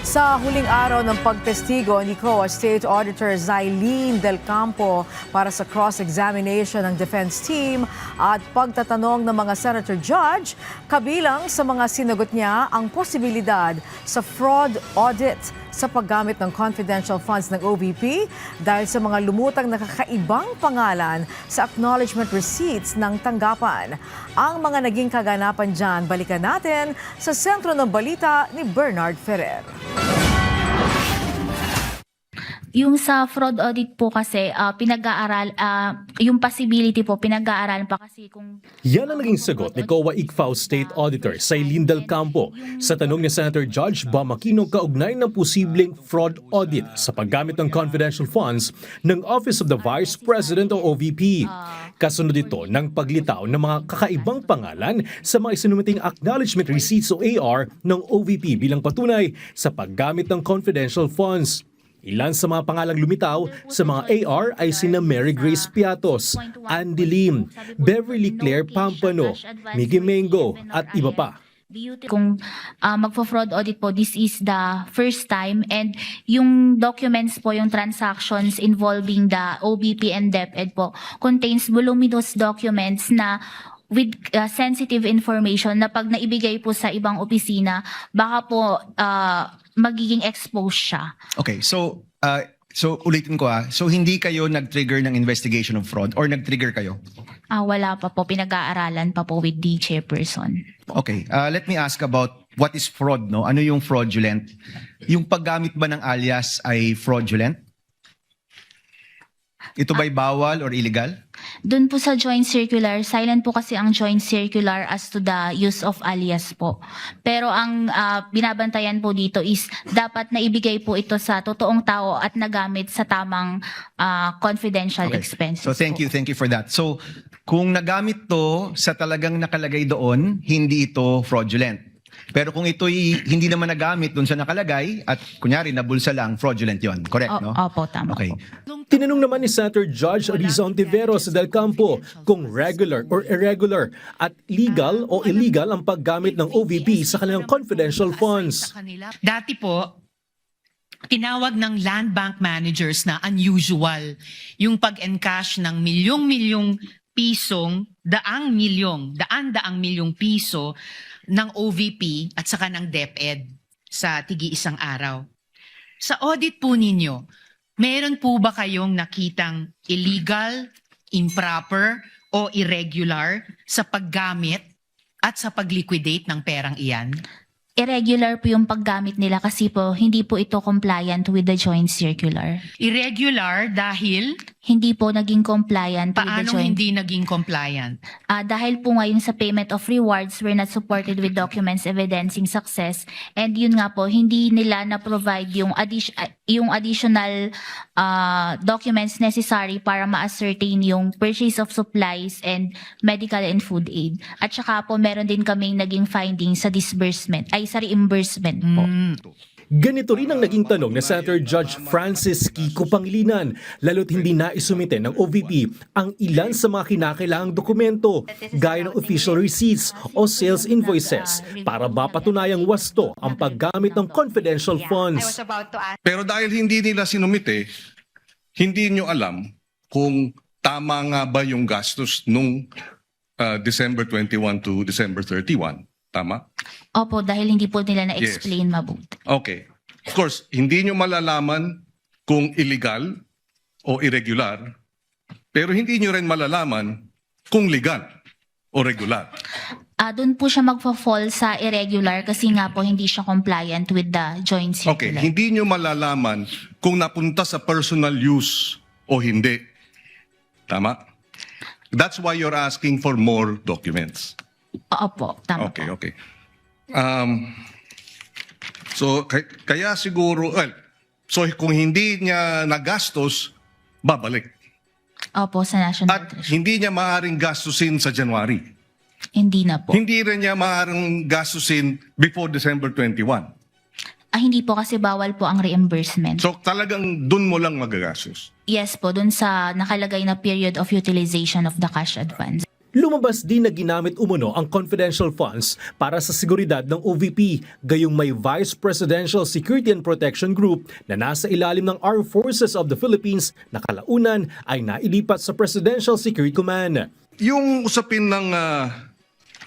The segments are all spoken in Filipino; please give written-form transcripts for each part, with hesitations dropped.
Sa huling araw ng pagtestigo ni COA State Auditor Zylene Del Campo para sa cross-examination ng defense team at pagtatanong ng mga senator judge, kabilang sa mga sinagot niya ang posibilidad sa fraud audit sa paggamit ng confidential funds ng OVP dahil sa mga lumutang na kakaibang pangalan sa acknowledgement receipts ng tanggapan. Ang mga naging kaganapan dyan, balikan natin sa sentro ng balita ni Bernard Ferrer. Yung sa fraud audit po kasi pinag-aaral, yung possibility po pinag-aaralan pa kasi kung... Yan ang naging sagot ni COA ICFAO State Auditor Zylene Del Campo sa tanong ni Senator Judge Bam Aquino kaugnay ng posibleng fraud audit sa paggamit ng confidential funds ng Office of the Vice President o OVP. Kasunod ito ng paglitaw ng mga kakaibang pangalan sa mga isinumiting acknowledgement receipts o AR ng OVP bilang patunay sa paggamit ng confidential funds. Ilan sa mga pangalang lumitaw sa mga AR ay sina Mary Grace Piatos, Andy Lim, Beverly Claire Pampano, Miggy Mengo at iba pa. Kung magpo-fraud audit po, this is the first time, and yung documents po, yung transactions involving the OVP and DepEd po contains voluminous documents na with sensitive information na pag naibigay po sa ibang opisina, baka po magiging exposed siya. Okay, so ulitin ko so hindi kayo nag-trigger ng investigation of fraud or nag-trigger kayo? Wala pa po, pinag-aaralan pa po with the chairperson. Okay, let me ask about what is fraud, no? Ano yung fraudulent? Yung paggamit ba ng alias ay fraudulent? Ito ba'y bawal or illegal? Doon po sa joint circular, silent po kasi ang joint circular as to the use of alias po. Pero ang binabantayan po dito is dapat na ibigay po ito sa totoong tao at nagamit sa tamang confidential expenses. So thank you for that. So kung nagamit to sa talagang nakalagay doon, hindi ito fraudulent. Pero kung ito'y hindi naman nagamit doon sa nakalagay at kunyari nabulsa lang, fraudulent yon. Correct, no? Opo, tama Okay. po. Tinanong naman ni Senator Judge Rizon Tiveros Del Campo kung regular or irregular at legal o illegal ang paggamit ng OVP sa kanilang confidential funds. Dati po, tinawag ng land bank managers na unusual yung pag-encash ng milyong-milyong pisong, daan-daang milyong piso ng OVP at saka ng DepEd sa tigi-isang araw. Sa audit po ninyo, meron po ba kayong nakitang illegal, improper, o irregular sa paggamit at sa pag-liquidate ng perang iyan? Irregular po yung paggamit nila kasi po hindi po ito compliant with the joint circular. Irregular dahil Hindi po naging compliant with the paano joint. hindi naging compliant? Dahil po ngayon sa payment of rewards, we're not supported with documents evidencing success. And yun nga po, hindi nila na-provide yung additional documents necessary para ma-ascertain yung purchase of supplies and medical and food aid. At saka po, meron din kaming naging findings sa disbursement, ay sa reimbursement po. Ganito rin ang naging tanong ni Senator Judge Francis Kiko Pangilinan, lalo't hindi naisumite ng OVP ang ilan sa mga kinakailangang dokumento gaya ng official receipts o sales invoices para mapatunayang wasto ang paggamit ng confidential funds. Pero dahil hindi nila sinumite, hindi nyo alam kung tama nga ba yung gastos nung December 21 to December 31. Tama? Opo, dahil hindi po nila na-explain mabuti. Okay. Of course, hindi nyo malalaman kung illegal o irregular, pero hindi nyo rin malalaman kung legal o regular. Doon po siya magfa-fall sa irregular kasi nga po hindi siya compliant with the joint Okay, circular. hindi nyo malalaman kung napunta sa personal use o hindi. Tama? That's why you're asking for more documents. Opo, tama Okay, po. okay. So, kaya siguro, so kung hindi niya nagastos, babalik. Opo, sa National At Treasury. hindi niya maaaring gastusin sa January. Hindi na po. Hindi rin niya maaaring gastusin before December 21. Hindi po kasi bawal po ang reimbursement. So talagang dun mo lang magagastos. Yes po, dun sa nakalagay na period of utilization of the cash advance. Lumabas din na ginamit umano ang confidential funds para sa seguridad ng OVP, gayong may Vice Presidential Security and Protection Group na nasa ilalim ng Armed Forces of the Philippines na kalaunan ay nailipat sa Presidential Security Command. Yung usapin ng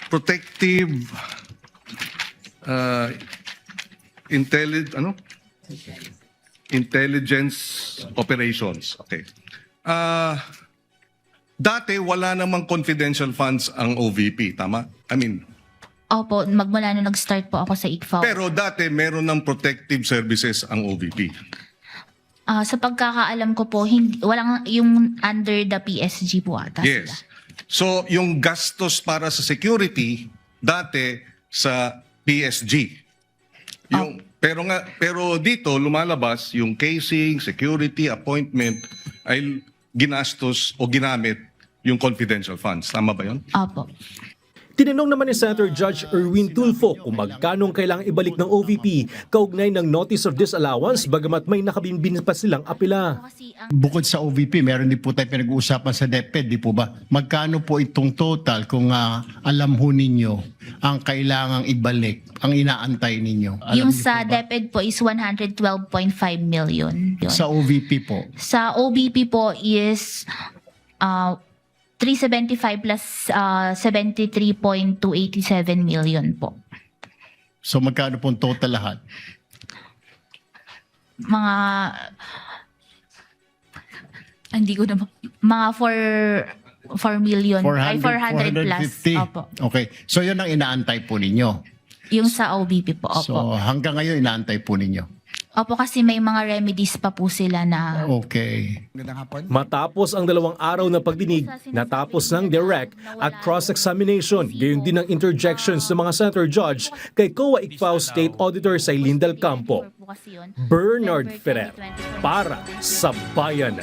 protective intelligence operations. Okay. Dati wala namang confidential funds ang OVP, tama? I mean, Opo, magmula na nag-start po ako sa ICFAO. pero dati meron ng protective services ang OVP. Sa pagkakaalam ko po, walang yung under the PSG po ata sila. Yes. So, yung gastos para sa security, dati sa PSG. Pero dito, lumalabas yung casing, security, appointment, ay ginastos o ginamit yung confidential funds. Tama ba yun? Opo. Tinanong naman ni Senator Judge Erwin Tulfo kung magkanong kailangang ibalik ng OVP kaugnay ng Notice of Disallowance bagamat may nakabinbin pa silang apela. Kasi Bukod sa OVP, meron din po tayo pinag-uusapan sa DepEd, di po ba? Magkano po itong total kung alam ho ninyo ang kailangang ibalik, ang inaantay ninyo? Alam yung niyo sa po ba? DepEd po is 112.5 million. Yun. Sa OVP po. Sa OBP po is 375 plus 73.287 million po. So magkano po ang total lahat? Mga hindi ko na mga 4 million ay 400 plus. 450. Opo. Okay. So yun ang inaantay po ninyo. Yung sa OBP po. Opo. So hanggang ngayon inaantay po ninyo. Opo, kasi may mga remedies pa po sila na Okay. Matapos ang 2 araw na pagdinig, natapos ng direct at cross-examination, gayon din ang interjections ng mga Senator Judge kay COA ICFAO State Auditor Sailin Del Campo. Bernard Ferrer para sa Bayan.